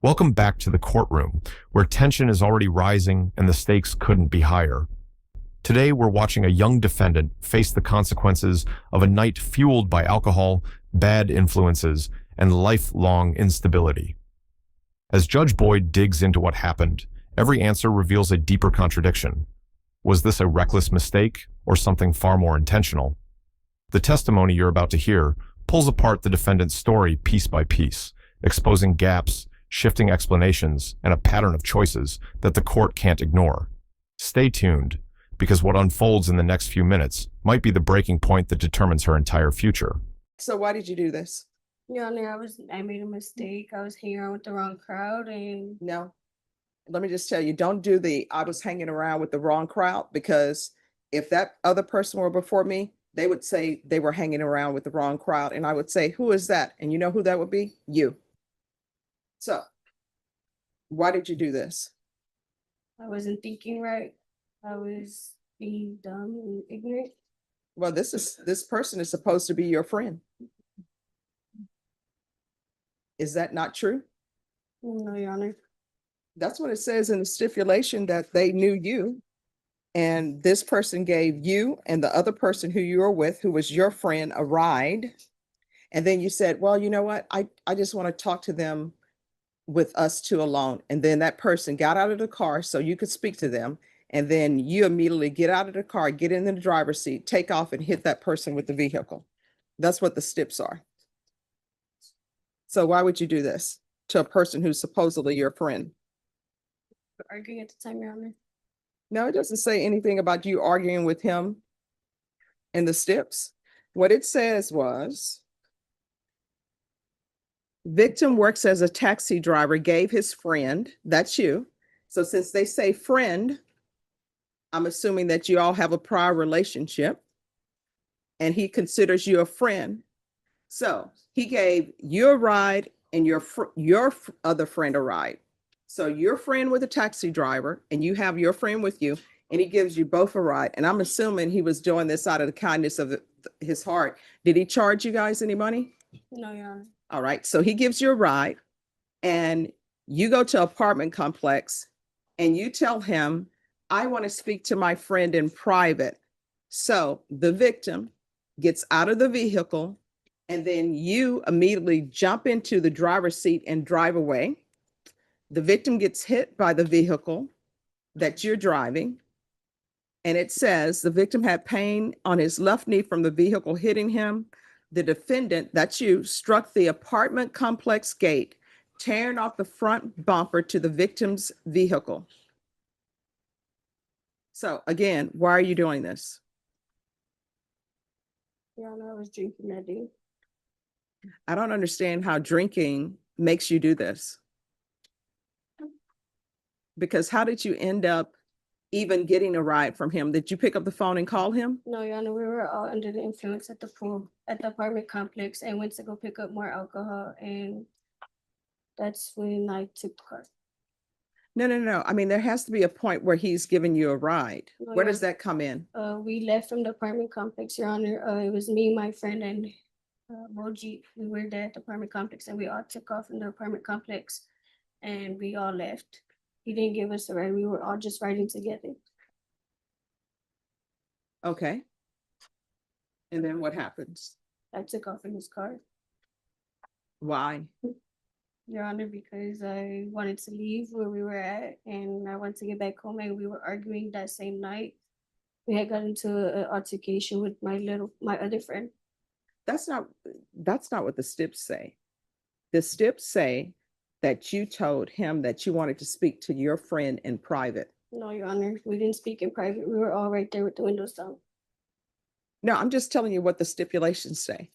Welcome back to the courtroom, where tension is already rising and the stakes couldn't be higher. Today, we're watching a young defendant face the consequences of a night fueled by alcohol, bad influences, and lifelong instability. As Judge Boyd digs into what happened, every answer reveals a deeper contradiction. Was this a reckless mistake or something far more intentional? The testimony you're about to hear pulls apart the defendant's story piece by piece, exposing gaps, shifting explanations, and a pattern of choices that the court can't ignore. Stay tuned, because what unfolds in the next few minutes might be the breaking point that determines her entire future. So why did you do this? Your Honor, I made a mistake. I was hanging around with the wrong crowd, and No. Let me just tell you, don't do I was hanging around with the wrong crowd, because if that other person were before me, they would say they were hanging around with the wrong crowd. And I would say, who is that? And you know who that would be? You. So why did you do this? I wasn't thinking right. I was being dumb and ignorant. Well, this person is supposed to be your friend. Is that not true? No, Your Honor. That's what it says in the stipulation, that they knew you. And this person gave you and the other person who you were with, who was your friend, a ride. And then you said, well, you know what? I just want to talk to them with us two alone. And then that person got out of the car so you could speak to them. And then you immediately get out of the car, get in the driver's seat, take off and hit that person with the vehicle. That's what the stips are. So why would you do this to a person who's supposedly your friend? We were arguing at the time, Your Honor. No, it doesn't say anything about you arguing with him in the stips. What it says was, victim works as a taxi driver, gave his friend, that's you. So since they say friend, I'm assuming that you all have a prior relationship and he considers you a friend. So he gave you a ride and your other friend a ride. So your friend with a taxi driver and you have your friend with you, and he gives you both a ride. And I'm assuming he was doing this out of the kindness of his heart. Did he charge you guys any money? No, Your Honor. All right. So he gives you a ride and you go to an apartment complex and you tell him, I want to speak to my friend in private. So the victim gets out of the vehicle and then you immediately jump into the driver's seat and drive away. The victim gets hit by the vehicle that you're driving. And it says the victim had pain on his left knee from the vehicle hitting him. The defendant, that's you, struck the apartment complex gate, tearing off the front bumper to the victim's vehicle. So again, why are you doing this? Your Honor, I was drinking that day. I don't understand how drinking makes you do this. Because how did you end up even getting a ride from him? Did you pick up the phone and call him? No, Your Honor, we were all under the influence at the pool, at the apartment complex, and went to go pick up more alcohol. And that's when I took the car. No. I mean, there has to be a point where he's giving you a ride. No, Where Your does that come in? We left from the apartment complex, Your Honor. It was me, my friend, and Moji. We were there at the apartment complex, and we all took off from the apartment complex, and we all left. He didn't give us a ride. We were all just riding together. Okay. And then what happens? I took off in his car, Why? Your Honor, because I wanted to leave where we were at, and I wanted to get back home, and we were arguing that same night. We had got into an altercation with my other friend. That's not what the stips say. The stips say that you told him that you wanted to speak to your friend in private. No, Your Honor, we didn't speak in private. We were all right there with the windows down. No, I'm just telling you what the stipulations say.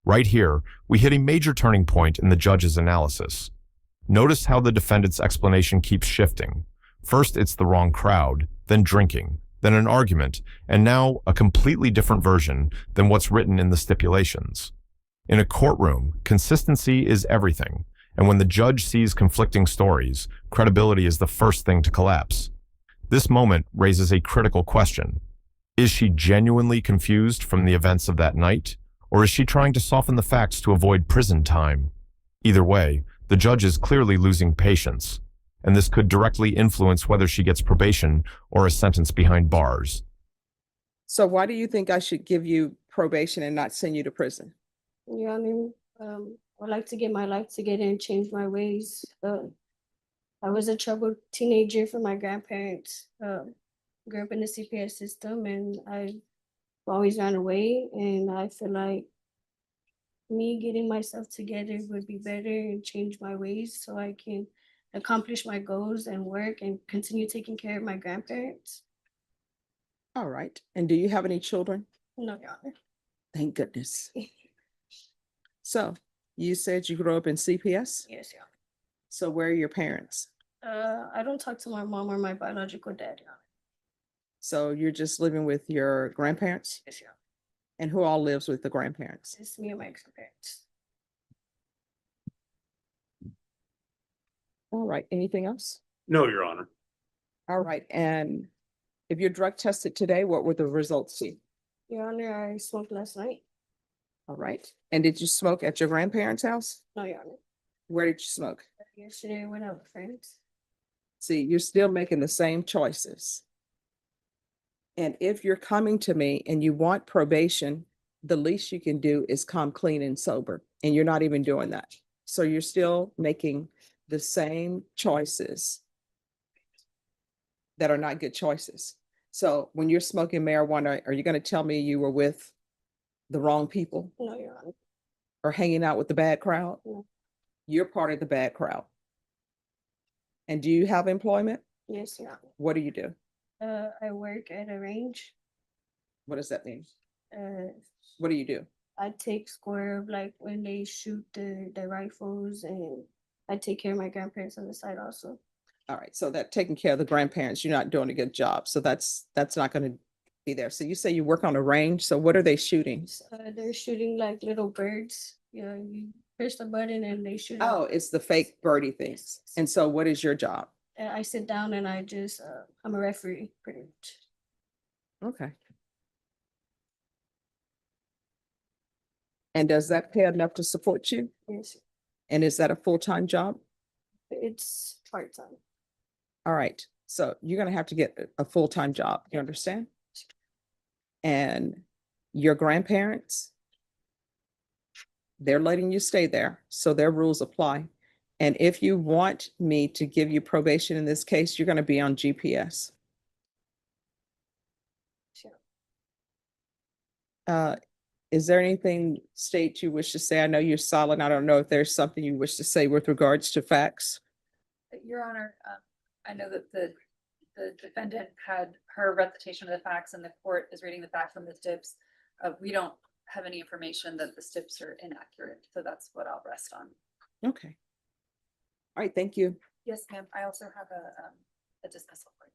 Right here, we hit a major turning point in the judge's analysis. Notice how the defendant's explanation keeps shifting. First, it's the wrong crowd, then drinking, then an argument, and now a completely different version than what's written in the stipulations. In a courtroom, consistency is everything, and when the judge sees conflicting stories, credibility is the first thing to collapse. This moment raises a critical question. Is she genuinely confused from the events of that night, or is she trying to soften the facts to avoid prison time? Either way, The judge is clearly losing patience, and this could directly influence whether she gets probation or a sentence behind bars. So why do you think I should give you probation and not send you to prison? Your Honor, I'd like to get my life together and change my ways. I was a troubled teenager for my grandparents. Grew up in the CPS system, and I always ran away. And I feel like me getting myself together would be better and change my ways so I can accomplish my goals and work and continue taking care of my grandparents. All right. And do you have any children? No, Your Honor. Thank goodness. So you said you grew up in CPS? Yes, Your So where are your parents? Honor. I don't talk to my mom or my biological dad, Your Honor. So you're just living with your grandparents? Yes, Your Honor. And who all lives with the grandparents? It's me and my grandparents. All right. Anything else? No, Your Honor. All right. And if you're drug tested today, what would the results be? Your Honor, I smoked last night. All right. And did you smoke at your grandparents' house? No, Your Honor. Where did you smoke? Yesterday I went out with friends. See, you're still making the same choices. And if you're coming to me and you want probation, the least you can do is come clean and sober. And you're not even doing that. So you're still making the same choices that are not good choices. So when you're smoking marijuana, are you going to tell me you were with the wrong people No, Your Honor. or hanging out with the bad crowd? No. You're part of the bad crowd. And do you have employment? Yes, Your Honor. What do you do? I work at a range. What does that mean? Uh, What do you do? I take score of like when they shoot the rifles, and I take care of my grandparents on the side also. All right, so that taking care of the grandparents, you're not doing a good job. So that's not going to be there. So you say you work on a range. So what are they shooting? They're shooting like little birds. You push the button and they shoot. Oh, it's the fake birdie things. And so what is your job? I sit down and I just I'm a referee pretty much. Okay. And does that pay enough to support you? Yes, And is that a full-time job? it's part time. All right, so you're gonna have to get a full-time job, you understand? And your grandparents, they're letting you stay there, so their rules apply. And if you want me to give you probation in this case, you're gonna be on GPS. Sure. Is there anything, State, you wish to say? I know you're silent. I don't know if there's something you wish to say with regards to facts. Your Honor, I know that the defendant had her recitation of the facts and the court is reading the facts from the stips. We don't have any information that the stips are inaccurate, so that's what I'll rest on. Okay. All right, thank you. Yes, ma'am. I also have a dismissal. For you.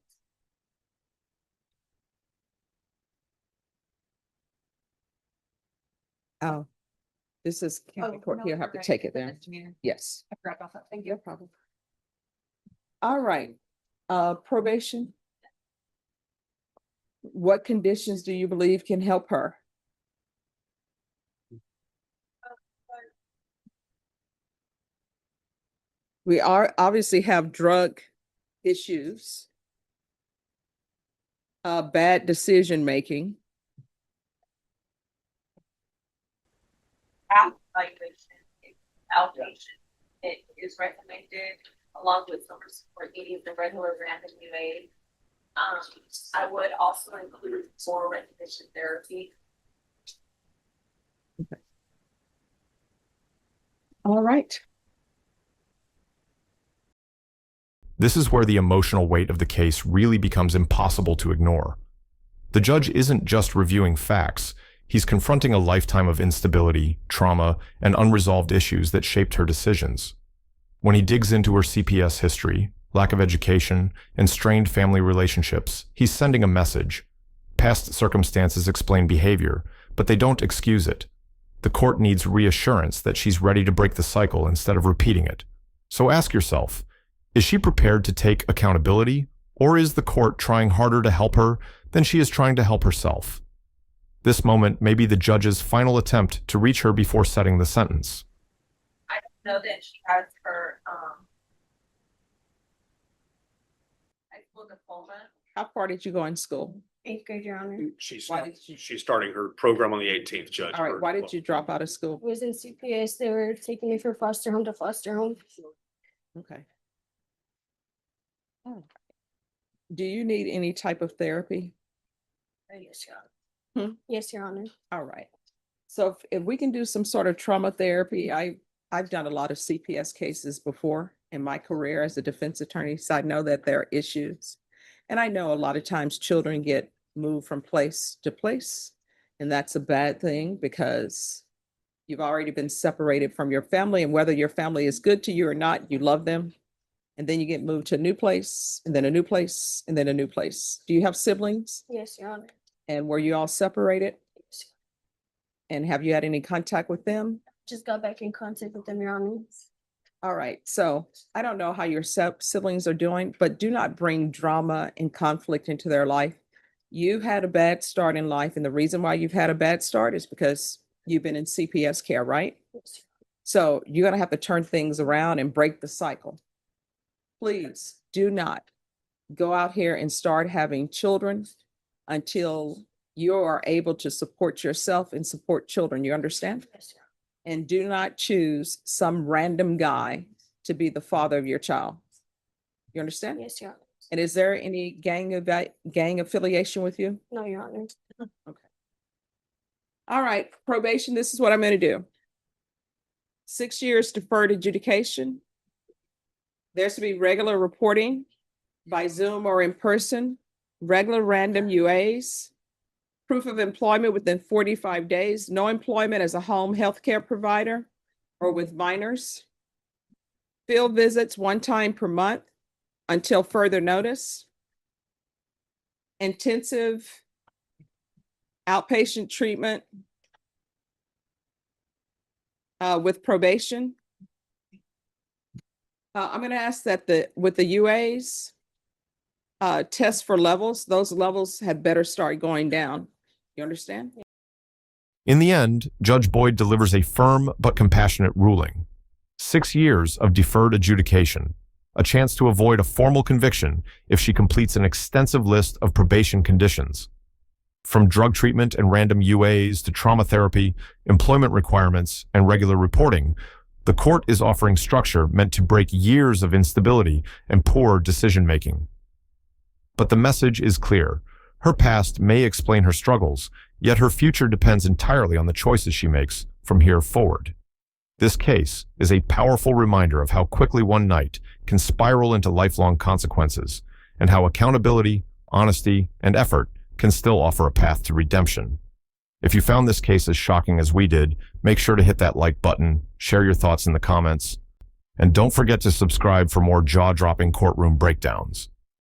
Oh, this is county court. no, You'll you're have to right. take it there. Misdemeanor. Yes, I forgot about that. Thank no you. problem. All right, probation. What conditions do you believe can help her? We are obviously have drug issues, bad decision making. Evaluation, outpatient, it is recommended along with some support needing the regular randomly made. I would also include more recognition therapy. All right. This is where the emotional weight of the case really becomes impossible to ignore. The judge isn't just reviewing facts, he's confronting a lifetime of instability, trauma, and unresolved issues that shaped her decisions. When he digs into her CPS history, lack of education, and strained family relationships, he's sending a message. Past circumstances explain behavior, but they don't excuse it. The court needs reassurance that she's ready to break the cycle instead of repeating it. So ask yourself, is she prepared to take accountability, or is the court trying harder to help her than she is trying to help herself? This moment may be the judge's final attempt to reach her before setting the sentence. I know that she has her, high school diploma. How far did you go in school? 8th grade, Your Honor. She's, Why did you, she's starting her program on the 18th, Judge. all right, why did you drop out of school? I was in CPS. They were taking me from foster home to foster home. Okay. Oh. Do you need any type of therapy? Yes, Your Honor. Hmm? Yes, Your Honor. All right. So if we can do some sort of trauma therapy, I've done a lot of CPS cases before in my career as a defense attorney, so I know that there are issues. And I know a lot of times children get moved from place to place, and that's a bad thing because you've already been separated from your family, and whether your family is good to you or not, you love them. And then you get moved to a new place, and then a new place, and then a new place. Do you have siblings? Yes, Your Honor. And were you all separated? Yes. And have you had any contact with them? Just got back in contact with them, Your Honor. All right, so I don't know how your siblings are doing, but do not bring drama and conflict into their life. You had a bad start in life, and the reason why you've had a bad start is because you've been in CPS care, right? Yes. So you're gonna have to turn things around and break the cycle. Please do not go out here and start having children until you are able to support yourself and support children. You understand? Yes, Your Honor. And do not choose some random guy to be the father of your child. You understand? Yes, Your Honor. And is there any gang affiliation with you? No, Your Honor. All right, probation, this is what I'm gonna do. 6 years deferred adjudication. There's to be regular reporting by Zoom or in person, regular random UAs, proof of employment within 45 days, no employment as a home healthcare provider or with minors. Field visits 1 time per month until further notice. Intensive outpatient treatment with probation. I'm going to ask that with the UAs, test for levels, those levels had better start going down. You understand? In the end, Judge Boyd delivers a firm but compassionate ruling. 6 years of deferred adjudication, a chance to avoid a formal conviction if she completes an extensive list of probation conditions. From drug treatment and random UAs to trauma therapy, employment requirements, and regular reporting, the court is offering structure meant to break years of instability and poor decision-making. But the message is clear. Her past may explain her struggles, yet her future depends entirely on the choices she makes from here forward. This case is a powerful reminder of how quickly one night can spiral into lifelong consequences, and how accountability, honesty, and effort can still offer a path to redemption. If you found this case as shocking as we did, make sure to hit that like button, share your thoughts in the comments, and don't forget to subscribe for more jaw-dropping courtroom breakdowns.